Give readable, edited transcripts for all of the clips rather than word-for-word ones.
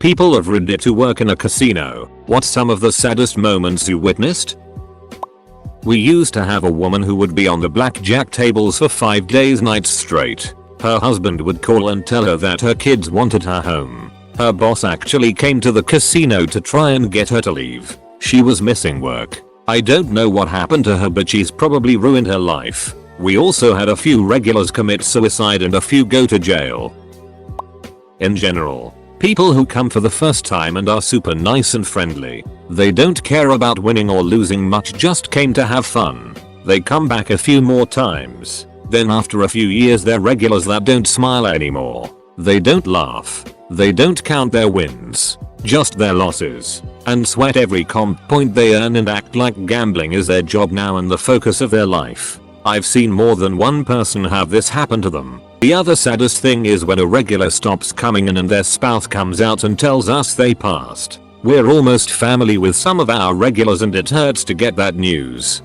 People of Reddit who work in a casino, what's some of the saddest moments you witnessed? We used to have a woman who would be on the blackjack tables for 5 days nights straight. Her husband would call and tell her that her kids wanted her home. Her boss actually came to the casino to try and get her to leave. She was missing work. I don't know what happened to her, but she's probably ruined her life. We also had a few regulars commit suicide and a few go to jail. In general, people who come for the first time and are super nice and friendly. They don't care about winning or losing much, just came to have fun. They come back a few more times. Then after a few years they're regulars that don't smile anymore. They don't laugh. They don't count their wins, just their losses, and sweat every comp point they earn and act like gambling is their job now and the focus of their life. I've seen more than one person have this happen to them. The other saddest thing is when a regular stops coming in and their spouse comes out and tells us they passed. We're almost family with some of our regulars and it hurts to get that news.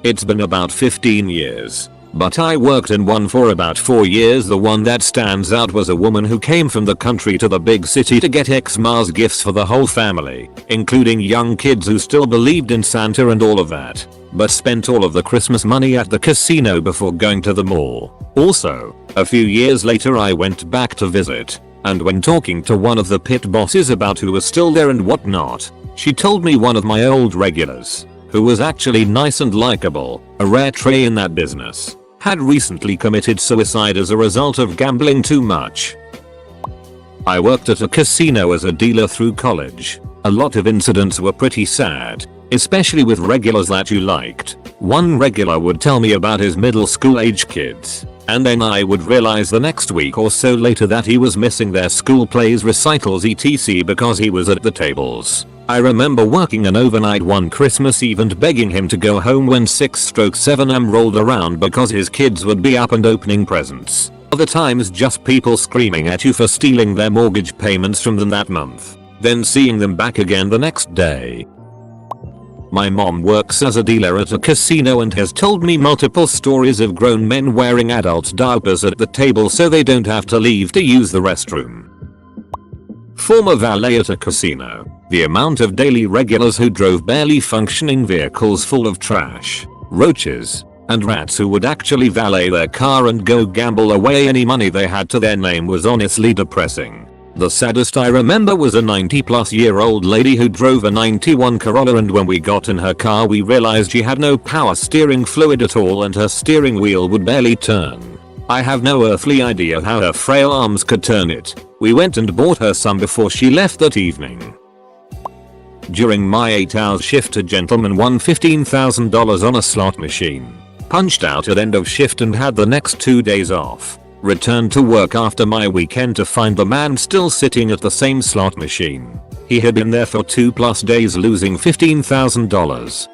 It's been about 15 years. But I worked in one for about 4 years. The one that stands out was a woman who came from the country to the big city to get Xmas gifts for the whole family, including young kids who still believed in Santa and all of that, but spent all of the Christmas money at the casino before going to the mall. Also, a few years later I went back to visit, and when talking to one of the pit bosses about who was still there and whatnot, she told me one of my old regulars, who was actually nice and likable, a rare trait in that business, had recently committed suicide as a result of gambling too much. I worked at a casino as a dealer through college. A lot of incidents were pretty sad, especially with regulars that you liked. One regular would tell me about his middle school age kids, and then I would realize the next week or so later that he was missing their school plays, recitals, etc. because he was at the tables. I remember working an overnight one Christmas Eve and begging him to go home when 6/7 am rolled around because his kids would be up and opening presents. Other times just people screaming at you for stealing their mortgage payments from them that month, then seeing them back again the next day. My mom works as a dealer at a casino and has told me multiple stories of grown men wearing adult diapers at the table so they don't have to leave to use the restroom. Former valet at a casino. The amount of daily regulars who drove barely functioning vehicles full of trash, roaches, and rats who would actually valet their car and go gamble away any money they had to their name was honestly depressing. The saddest I remember was a 90-plus-year-old lady who drove a 91 Corolla, and when we got in her car we realized she had no power steering fluid at all and her steering wheel would barely turn. I have no earthly idea how her frail arms could turn it. We went and bought her some before she left that evening. During my 8-hour shift, a gentleman won $15,000 on a slot machine. Punched out at end of shift and had the next 2 days off. Returned to work after my weekend to find the man still sitting at the same slot machine. He had been there for 2+ days, losing $15,000.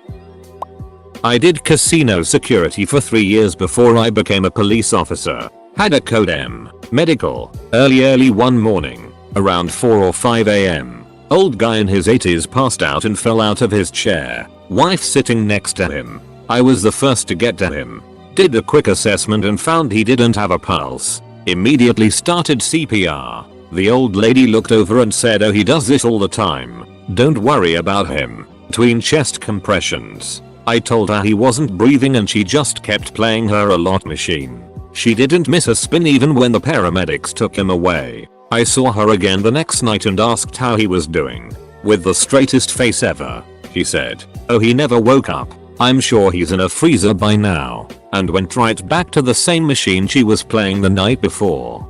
I did casino security for 3 years before I became a police officer. Had a code M. Medical. Early one morning. Around 4 or 5 am. Old guy in his 80s passed out and fell out of his chair. Wife sitting next to him. I was the first to get to him. Did a quick assessment and found he didn't have a pulse. Immediately started CPR. The old lady looked over and said, "Oh, he does this all the time. Don't worry about him." Between chest compressions. I told her he wasn't breathing and she just kept playing her a lot machine. She didn't miss a spin even when the paramedics took him away. I saw her again the next night and asked how he was doing. With the straightest face ever, he said, "Oh, he never woke up. I'm sure he's in a freezer by now," and went right back to the same machine she was playing the night before.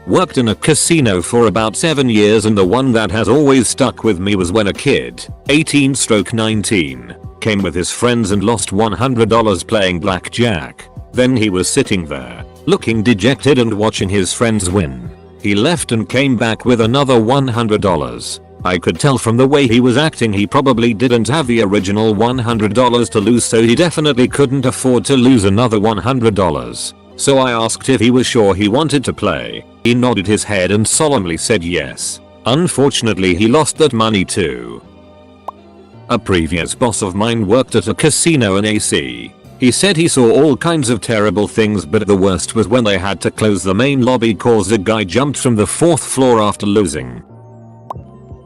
Worked in a casino for about 7 years, and the one that has always stuck with me was when a kid, 18/19, came with his friends and lost $100 playing blackjack. Then he was sitting there, looking dejected and watching his friends win. He left and came back with another $100. I could tell from the way he was acting he probably didn't have the original $100 to lose, so he definitely couldn't afford to lose another $100. So I asked if he was sure he wanted to play. He nodded his head and solemnly said yes. Unfortunately, he lost that money too. A previous boss of mine worked at a casino in AC. He said he saw all kinds of terrible things, but the worst was when they had to close the main lobby cause a guy jumped from the 4th floor after losing.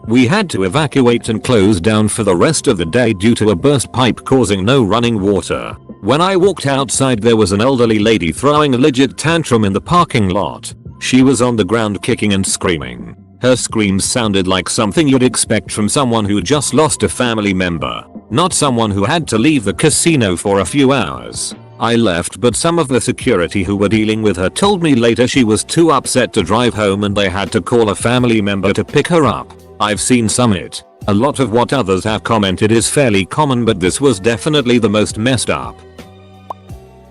We had to evacuate and close down for the rest of the day due to a burst pipe causing no running water. When I walked outside, there was an elderly lady throwing a legit tantrum in the parking lot. She was on the ground kicking and screaming. Her screams sounded like something you'd expect from someone who just lost a family member, not someone who had to leave the casino for a few hours. I left, but some of the security who were dealing with her told me later she was too upset to drive home and they had to call a family member to pick her up. I've seen some it. A lot of what others have commented is fairly common, but this was definitely the most messed up.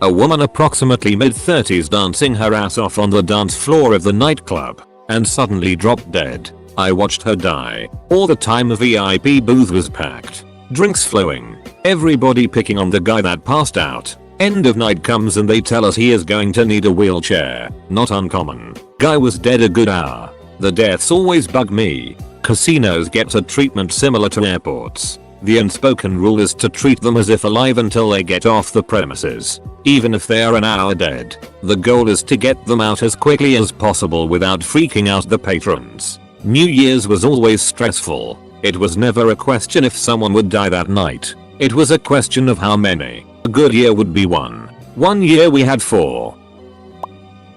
A woman approximately mid-30s dancing her ass off on the dance floor of the nightclub and suddenly dropped dead. I watched her die. All the time a VIP booth was packed. Drinks flowing. Everybody picking on the guy that passed out. End of night comes and they tell us he is going to need a wheelchair. Not uncommon. Guy was dead a good hour. The deaths always bug me. Casinos get a treatment similar to airports. The unspoken rule is to treat them as if alive until they get off the premises. Even if they are an hour dead, the goal is to get them out as quickly as possible without freaking out the patrons. New Year's was always stressful. It was never a question if someone would die that night. It was a question of how many. A good year would be one. One year we had 4.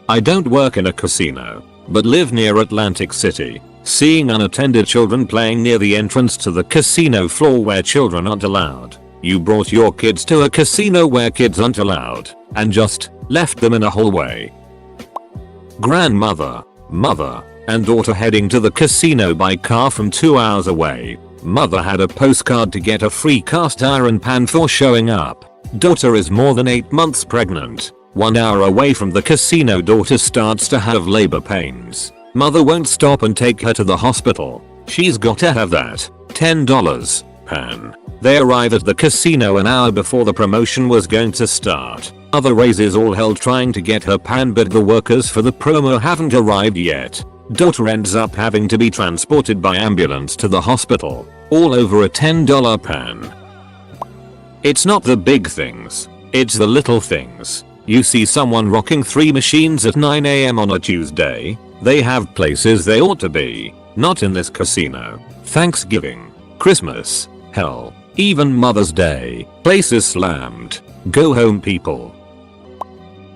I don't work in a casino, but live near Atlantic City. Seeing unattended children playing near the entrance to the casino floor where children aren't allowed. You brought your kids to a casino where kids aren't allowed and just left them in a hallway. Grandmother, mother, and daughter heading to the casino by car from 2 hours away. Mother had a postcard to get a free cast iron pan for showing up. Daughter is more than 8 months pregnant. 1 hour away from the casino, daughter starts to have labor pains. Mother won't stop and take her to the hospital. She's gotta have that $10 pan. They arrive at the casino an hour before the promotion was going to start. Mother raises all hell trying to get her pan, but the workers for the promo haven't arrived yet. Daughter ends up having to be transported by ambulance to the hospital. All over a $10 pan. It's not the big things. It's the little things. You see someone rocking 3 machines at 9 AM on a Tuesday. They have places they ought to be. Not in this casino. Thanksgiving. Christmas. Hell. Even Mother's Day. Places slammed. Go home, people.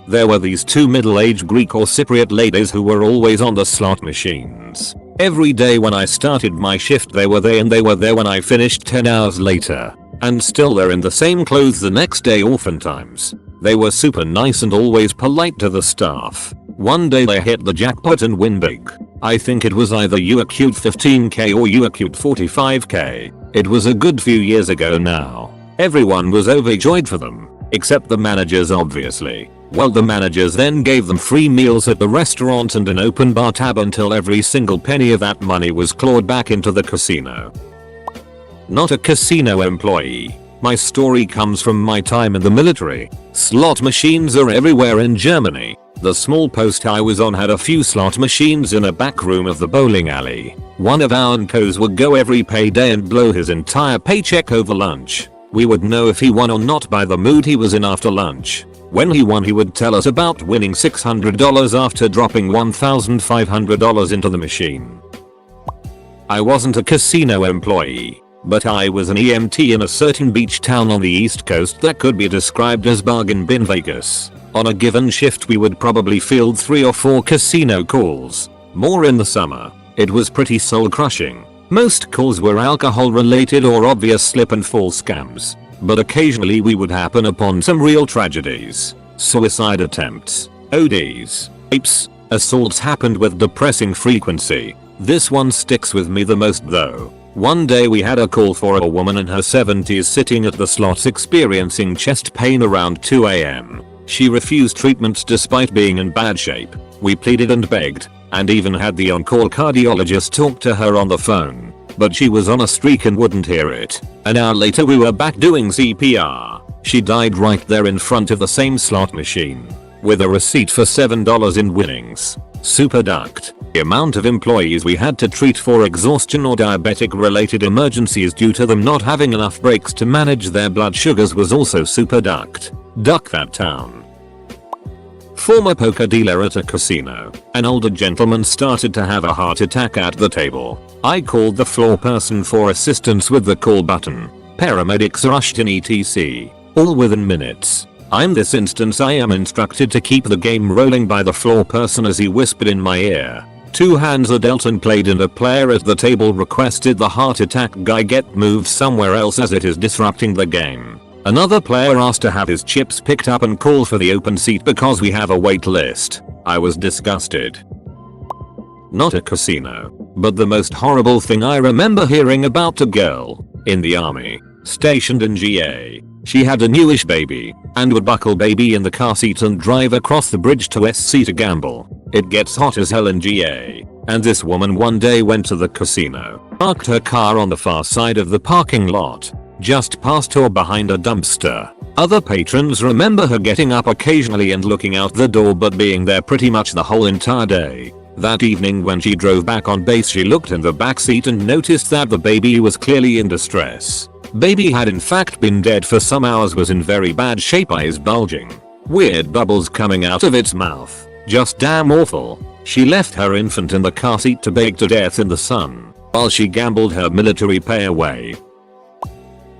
There were these 2 middle-aged Greek or Cypriot ladies who were always on the slot machines. Every day when I started my shift they were there, and they were there when I finished 10 hours later. And still they're in the same clothes the next day oftentimes. They were super nice and always polite to the staff. One day they hit the jackpot and win big. I think it was either you accrued 15k or you accrued 45k. It was a good few years ago now. Everyone was overjoyed for them. Except the managers, obviously. Well, the managers then gave them free meals at the restaurant and an open bar tab until every single penny of that money was clawed back into the casino. Not a casino employee. My story comes from my time in the military. Slot machines are everywhere in Germany. The small post I was on had a few slot machines in a back room of the bowling alley. One of our uncos would go every payday and blow his entire paycheck over lunch. We would know if he won or not by the mood he was in after lunch. When he won, he would tell us about winning $600 after dropping $1,500 into the machine. I wasn't a casino employee, but I was an EMT in a certain beach town on the East Coast that could be described as bargain bin Vegas. On a given shift we would probably field 3 or 4 casino calls. More in the summer. It was pretty soul crushing. Most calls were alcohol related or obvious slip and fall scams. But occasionally we would happen upon some real tragedies. Suicide attempts, ODs, rapes, assaults happened with depressing frequency. This one sticks with me the most though. One day we had a call for a woman in her 70s sitting at the slots experiencing chest pain around 2 AM. She refused treatment despite being in bad shape. We pleaded and begged, and even had the on-call cardiologist talk to her on the phone. But she was on a streak and wouldn't hear it. An hour later we were back doing CPR. She died right there in front of the same slot machine. With a receipt for $7 in winnings. Super ducked. The amount of employees we had to treat for exhaustion or diabetic related emergencies due to them not having enough breaks to manage their blood sugars was also super ducked. Duck that town. Former poker dealer at a casino. An older gentleman started to have a heart attack at the table. I called the floor person for assistance with the call button. Paramedics rushed in etc. All within minutes. In this instance I am instructed to keep the game rolling by the floor person as he whispered in my ear. 2 hands are dealt and played and a player at the table requested the heart attack guy get moved somewhere else as it is disrupting the game. Another player asked to have his chips picked up and call for the open seat because we have a wait list. I was disgusted. Not a casino, but the most horrible thing I remember hearing about a girl in the army, stationed in GA. She had a newish baby and would buckle baby in the car seat and drive across the bridge to SC to gamble. It gets hot as hell in GA, and this woman one day went to the casino, parked her car on the far side of the parking lot, just past or behind a dumpster. Other patrons remember her getting up occasionally and looking out the door but being there pretty much the whole entire day. That evening when she drove back on base she looked in the back seat and noticed that the baby was clearly in distress. Baby had in fact been dead for some hours, was in very bad shape, eyes bulging, weird bubbles coming out of its mouth. Just damn awful. She left her infant in the car seat to bake to death in the sun while she gambled her military pay away.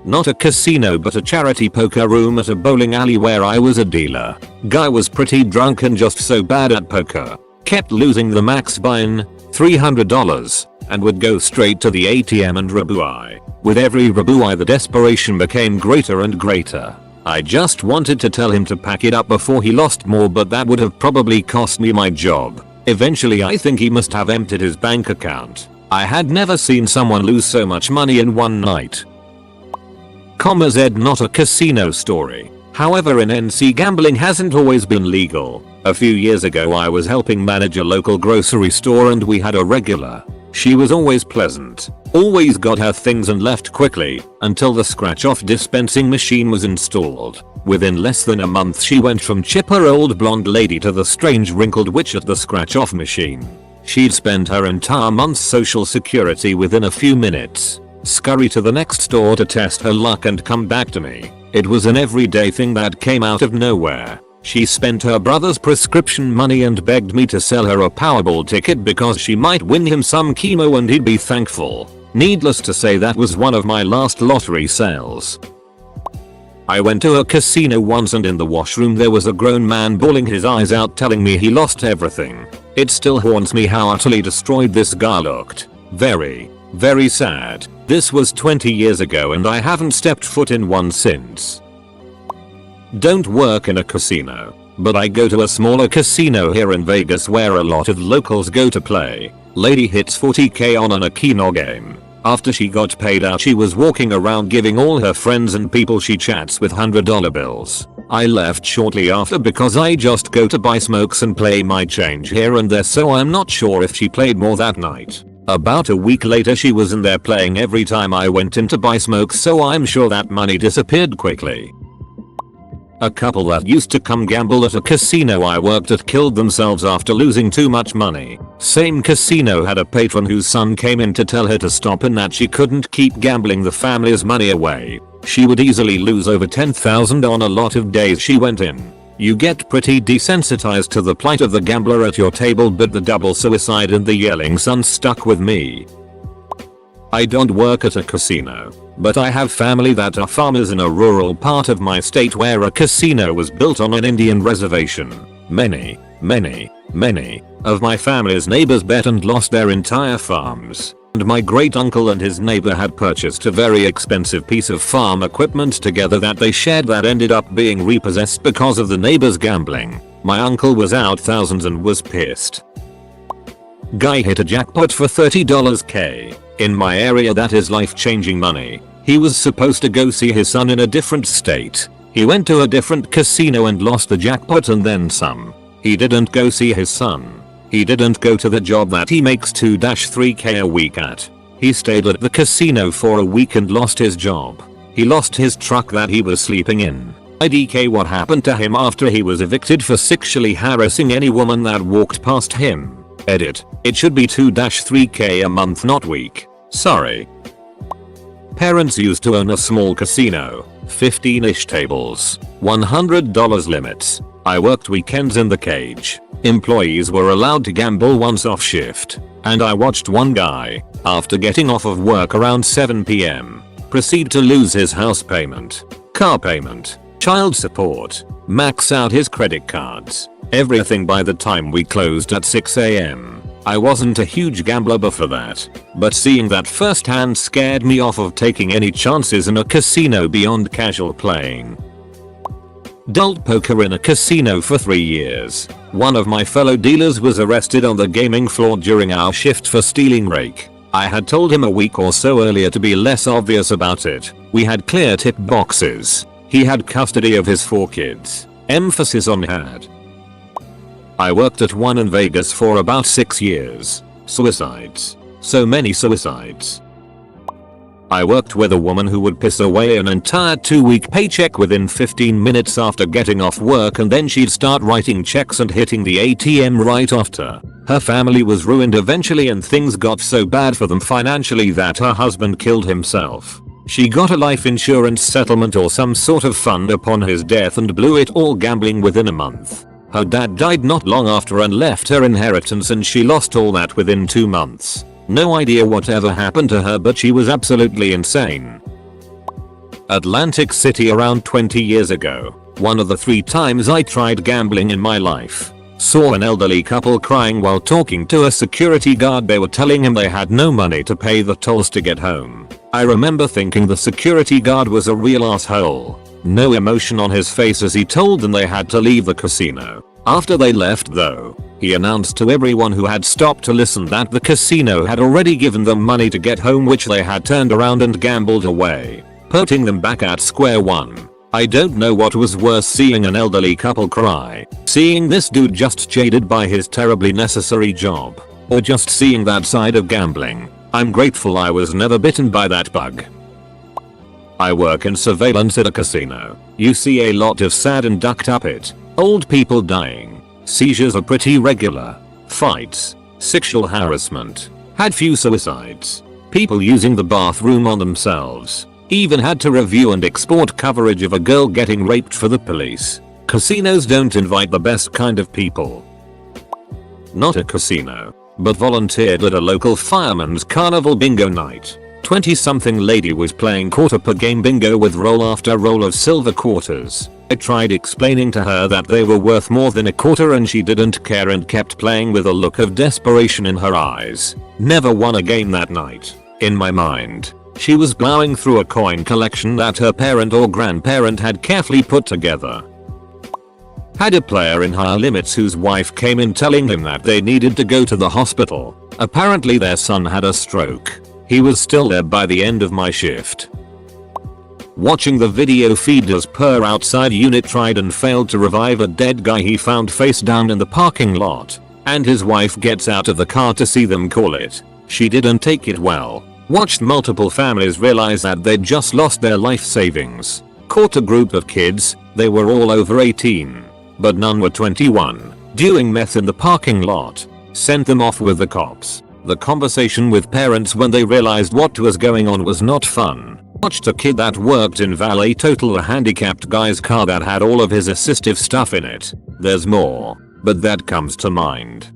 Not a casino but a charity poker room at a bowling alley where I was a dealer. Guy was pretty drunk and just so bad at poker. Kept losing the max buy-in, $300, and would go straight to the ATM and rebuy. With every rebuy the desperation became greater and greater. I just wanted to tell him to pack it up before he lost more, but that would have probably cost me my job. Eventually I think he must have emptied his bank account. I had never seen someone lose so much money in one night. Z not a casino story. However, in NC gambling hasn't always been legal. A few years ago I was helping manage a local grocery store and we had a regular. She was always pleasant, always got her things and left quickly until the scratch-off dispensing machine was installed. Within less than a month she went from chipper old blonde lady to the strange wrinkled witch at the scratch-off machine. She'd spend her entire month's social security within a few minutes, scurry to the next store to test her luck and come back to me. It was an everyday thing that came out of nowhere. She spent her brother's prescription money and begged me to sell her a Powerball ticket because she might win him some chemo and he'd be thankful. Needless to say, that was one of my last lottery sales. I went to a casino once and in the washroom there was a grown man bawling his eyes out telling me he lost everything. It still haunts me how utterly destroyed this guy looked. Very, very sad. This was 20 years ago and I haven't stepped foot in one since. Don't work in a casino, but I go to a smaller casino here in Vegas where a lot of locals go to play. Lady hits 40k on a Keno game. After she got paid out she was walking around giving all her friends and people she chats with $100 bills. I left shortly after because I just go to buy smokes and play my change here and there, so I'm not sure if she played more that night. About a week later she was in there playing every time I went in to buy smokes, so I'm sure that money disappeared quickly. A couple that used to come gamble at a casino I worked at killed themselves after losing too much money. Same casino had a patron whose son came in to tell her to stop and that she couldn't keep gambling the family's money away. She would easily lose over $10,000 on a lot of days she went in. You get pretty desensitized to the plight of the gambler at your table, but the double suicide and the yelling son stuck with me. I don't work at a casino, but I have family that are farmers in a rural part of my state where a casino was built on an Indian reservation. Many of my family's neighbors bet and lost their entire farms. And my great uncle and his neighbor had purchased a very expensive piece of farm equipment together that they shared that ended up being repossessed because of the neighbors gambling. My uncle was out thousands and was pissed. Guy hit a jackpot for $30k. In my area that is life-changing money. He was supposed to go see his son in a different state. He went to a different casino and lost the jackpot and then some. He didn't go see his son. He didn't go to the job that he makes 2-3k a week at. He stayed at the casino for a week and lost his job. He lost his truck that he was sleeping in. IDK what happened to him after he was evicted for sexually harassing any woman that walked past him. Edit. It should be 2-3k a month, not week. Sorry. Parents used to own a small casino. 15-ish tables, $100 limits. I worked weekends in the cage. Employees were allowed to gamble once off shift. And I watched one guy, after getting off of work around 7 PM, proceed to lose his house payment, car payment, child support, max out his credit cards, everything by the time we closed at 6 AM. I wasn't a huge gambler before that, but seeing that firsthand scared me off of taking any chances in a casino beyond casual playing. Dealt poker in a casino for 3 years. One of my fellow dealers was arrested on the gaming floor during our shift for stealing rake. I had told him a week or so earlier to be less obvious about it. We had clear tip boxes. He had custody of his 4 kids. Emphasis on had. I worked at one in Vegas for about 6 years. Suicides. So many suicides. I worked with a woman who would piss away an entire 2-week paycheck within 15 minutes after getting off work, and then she'd start writing checks and hitting the ATM right after. Her family was ruined eventually, and things got so bad for them financially that her husband killed himself. She got a life insurance settlement or some sort of fund upon his death and blew it all gambling within a month. Her dad died not long after and left her inheritance, and she lost all that within 2 months. No idea whatever happened to her, but she was absolutely insane. Atlantic City around 20 years ago. One of the 3 times I tried gambling in my life. Saw an elderly couple crying while talking to a security guard. They were telling him they had no money to pay the tolls to get home. I remember thinking the security guard was a real asshole. No emotion on his face as he told them they had to leave the casino. After they left though, he announced to everyone who had stopped to listen that the casino had already given them money to get home, which they had turned around and gambled away, putting them back at square one. I don't know what was worse, seeing an elderly couple cry, seeing this dude just jaded by his terribly necessary job, or just seeing that side of gambling. I'm grateful I was never bitten by that bug. I work in surveillance at a casino. You see a lot of sad and ducked up it. Old people dying. Seizures are pretty regular. Fights. Sexual harassment. Had few suicides. People using the bathroom on themselves. Even had to review and export coverage of a girl getting raped for the police. Casinos don't invite the best kind of people. Not a casino, but volunteered at a local fireman's carnival bingo night. 20-something lady was playing quarter per game bingo with roll after roll of silver quarters. I tried explaining to her that they were worth more than a quarter, and she didn't care and kept playing with a look of desperation in her eyes. Never won a game that night. In my mind, she was plowing through a coin collection that her parent or grandparent had carefully put together. Had a player in higher limits whose wife came in telling him that they needed to go to the hospital. Apparently their son had a stroke. He was still there by the end of my shift. Watching the video feed as per outside unit tried and failed to revive a dead guy he found face down in the parking lot, and his wife gets out of the car to see them call it. She didn't take it well. Watched multiple families realize that they'd just lost their life savings. Caught a group of kids, they were all over 18, but none were 21, doing meth in the parking lot. Sent them off with the cops. The conversation with parents when they realized what was going on was not fun. Watched a kid that worked in valet total a handicapped guy's car that had all of his assistive stuff in it. There's more, but that comes to mind.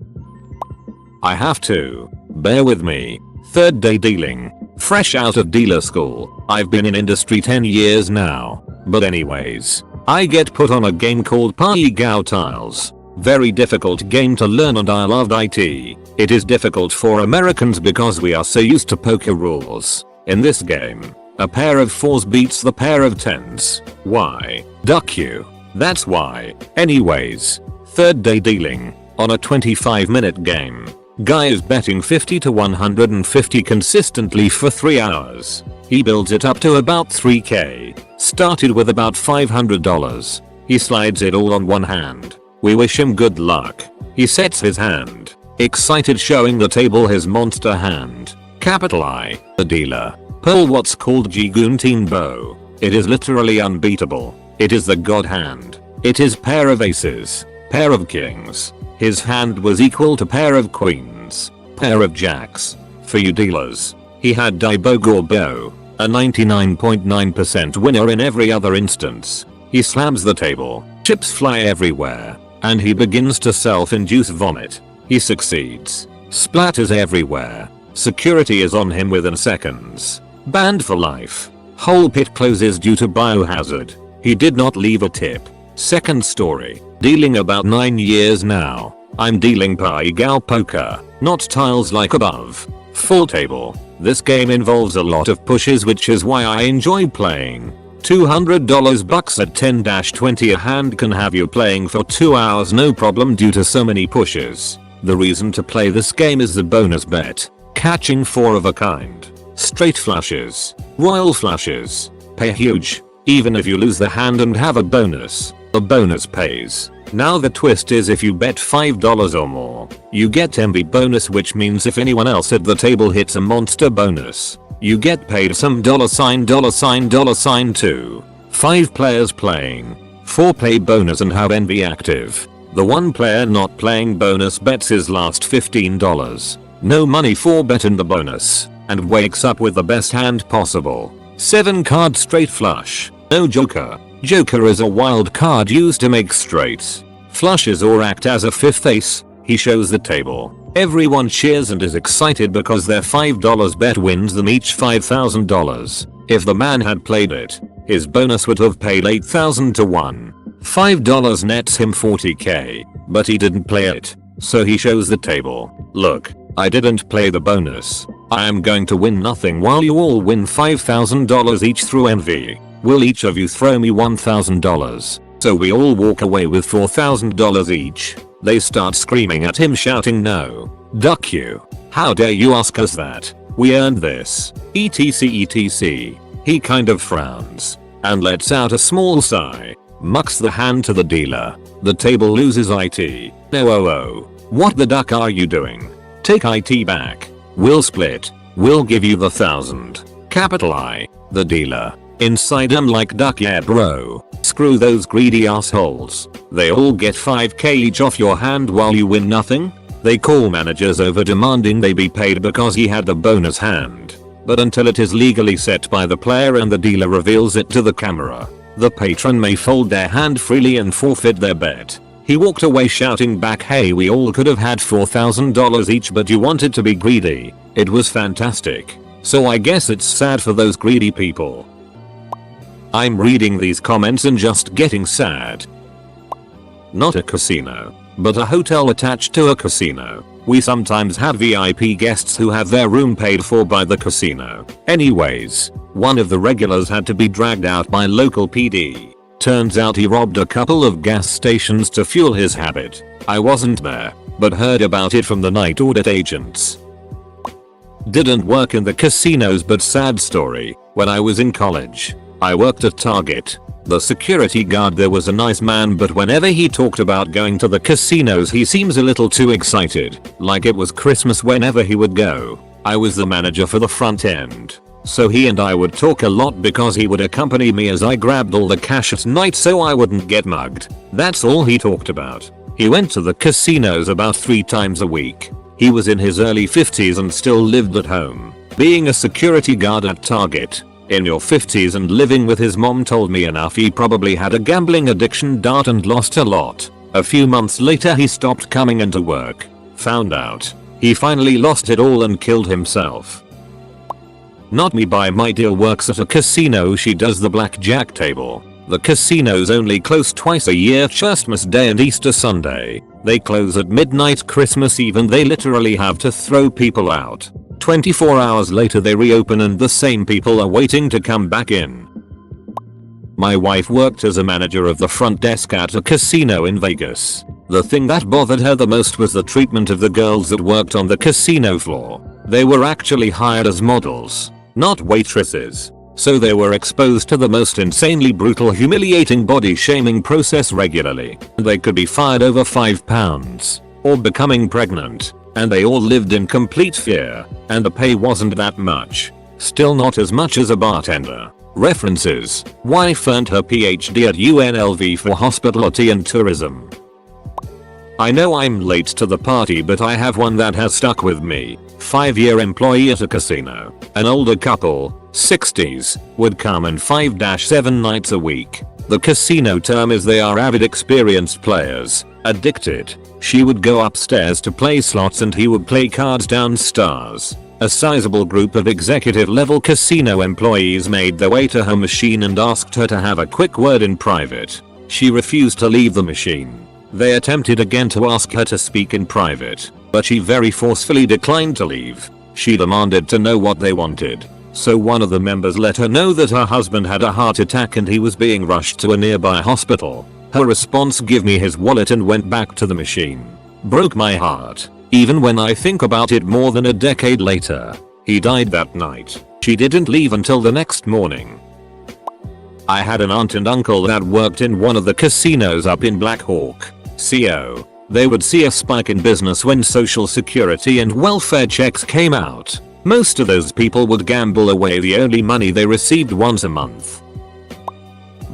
I have to. Bear with me. 3rd day dealing. Fresh out of dealer school. I've been in industry 10 years now. But anyways, I get put on a game called Pai Gao Tiles. Very difficult game to learn, and I loved it. It is difficult for Americans because we are so used to poker rules. In this game, a pair of 4s beats the pair of 10s. Why? Duck you. That's why. Anyways, 3rd day dealing. On a 25-minute game. Guy is betting 50 to 150 consistently for 3 hours. He builds it up to about 3k. Started with about $500. He slides it all on one hand. We wish him good luck. He sets his hand. Excited, showing the table his monster hand. Capital I, the dealer. Pull what's called Jiguntin Bow. It is literally unbeatable. It is the god hand. It is pair of aces. Pair of kings. His hand was equal to pair of queens. Pair of jacks. For you dealers. He had Daibogor Bow. A 99.9% winner in every other instance. He slams the table, chips fly everywhere, and he begins to self-induce vomit. He succeeds. Splatters everywhere. Security is on him within seconds. Banned for life. Whole pit closes due to biohazard. He did not leave a tip. Second story. Dealing about 9 years now. I'm dealing pai gow poker, not tiles like above. Full table. This game involves a lot of pushes, which is why I enjoy playing. $200 bucks at 10-20 a hand can have you playing for 2 hours no problem due to so many pushes. The reason to play this game is the bonus bet. Catching 4 of a kind. Straight flushes. Royal flushes. Pay huge. Even if you lose the hand and have a bonus, the bonus pays. Now the twist is if you bet $5 or more, you get MV bonus, which means if anyone else at the table hits a monster bonus, you get paid some $$$ too. 5 players playing. 4 play bonus and have envy active. The 1 player not playing bonus bets his last $15. No money for betting the bonus, and wakes up with the best hand possible. 7 card straight flush. No joker. Joker is a wild card used to make straights, flushes or act as a 5th ace. He shows the table. Everyone cheers and is excited because their $5 bet wins them each $5,000. If the man had played it, his bonus would have paid 8,000 to 1. $5 nets him 40k, but he didn't play it, so he shows the table. Look, I didn't play the bonus. I am going to win nothing while you all win $5,000 each through envy. Will each of you throw me $1,000? So we all walk away with $4,000 each. They start screaming at him, shouting, "No. Duck you. How dare you ask us that? We earned this. etc etc." He kind of frowns and lets out a small sigh. Mucks the hand to the dealer. The table loses IT. No. What the duck are you doing? Take IT back. We'll split. We'll give you the 1,000. Capital I. The dealer. Inside I'm like, duck yeah bro. Screw those greedy assholes. They all get 5k each off your hand while you win nothing? They call managers over demanding they be paid because he had the bonus hand. But until it is legally set by the player and the dealer reveals it to the camera, the patron may fold their hand freely and forfeit their bet. He walked away shouting back, "Hey, we all could have had $4,000 each, but you wanted to be greedy. It was fantastic. So I guess it's sad for those greedy people." I'm reading these comments and just getting sad. Not a casino, but a hotel attached to a casino. We sometimes have VIP guests who have their room paid for by the casino. Anyways, one of the regulars had to be dragged out by local PD. Turns out he robbed a couple of gas stations to fuel his habit. I wasn't there, but heard about it from the night audit agents. Didn't work in the casinos, but sad story. When I was in college, I worked at Target. The security guard there was a nice man, but whenever he talked about going to the casinos he seems a little too excited, like it was Christmas whenever he would go. I was the manager for the front end, so he and I would talk a lot because he would accompany me as I grabbed all the cash at night so I wouldn't get mugged. That's all he talked about. He went to the casinos about 3 times a week. He was in his early 50s and still lived at home. Being a security guard at Target, in your 50s and living with his mom told me enough. He probably had a gambling addiction and lost a lot. A few months later he stopped coming into work. Found out he finally lost it all and killed himself. Not me. My dear works at a casino. She does the blackjack table. The casinos only close twice a year, Christmas Day and Easter Sunday. They close at midnight Christmas Eve and they literally have to throw people out. 24 hours later they reopen and the same people are waiting to come back in. My wife worked as a manager of the front desk at a casino in Vegas. The thing that bothered her the most was the treatment of the girls that worked on the casino floor. They were actually hired as models, not waitresses. So they were exposed to the most insanely brutal, humiliating body shaming process regularly. They could be fired over 5 pounds or becoming pregnant. And they all lived in complete fear, and the pay wasn't that much. Still not as much as a bartender. References: wife earned her PhD at UNLV for hospitality and tourism. I know I'm late to the party, but I have one that has stuck with me. 5-year employee at a casino. An older couple, 60s, would come in 5-7 nights a week. The casino term is they are avid experienced players, addicted. She would go upstairs to play slots and he would play cards downstairs. A sizable group of executive level casino employees made their way to her machine and asked her to have a quick word in private. She refused to leave the machine. They attempted again to ask her to speak in private, but she very forcefully declined to leave. She demanded to know what they wanted. So one of the members let her know that her husband had a heart attack and he was being rushed to a nearby hospital. Her response, "Give me his wallet," and went back to the machine. Broke my heart. Even when I think about it more than a decade later. He died that night. She didn't leave until the next morning. I had an aunt and uncle that worked in one of the casinos up in Black Hawk, CO. They would see a spike in business when social security and welfare checks came out. Most of those people would gamble away the only money they received once a month.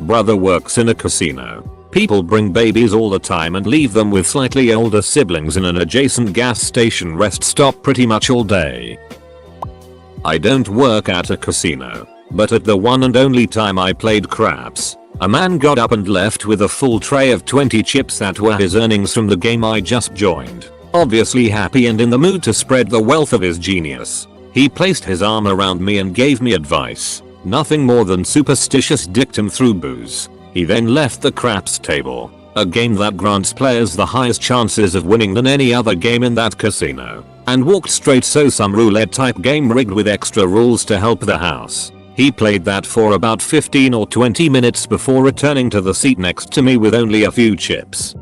Brother works in a casino. People bring babies all the time and leave them with slightly older siblings in an adjacent gas station rest stop pretty much all day. I don't work at a casino, but at the one and only time I played craps, a man got up and left with a full tray of 20 chips that were his earnings from the game I just joined. Obviously happy and in the mood to spread the wealth of his genius. He placed his arm around me and gave me advice. Nothing more than superstitious dictum through booze. He then left the craps table, a game that grants players the highest chances of winning than any other game in that casino, and walked straight so some roulette type game rigged with extra rules to help the house. He played that for about 15 or 20 minutes before returning to the seat next to me with only a few chips.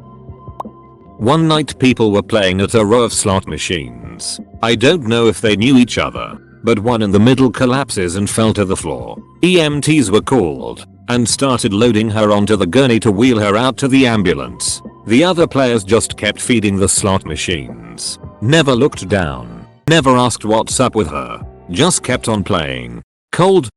One night people were playing at a row of slot machines. I don't know if they knew each other, but one in the middle collapses and fell to the floor. EMTs were called and started loading her onto the gurney to wheel her out to the ambulance. The other players just kept feeding the slot machines. Never looked down. Never asked what's up with her. Just kept on playing. Cold,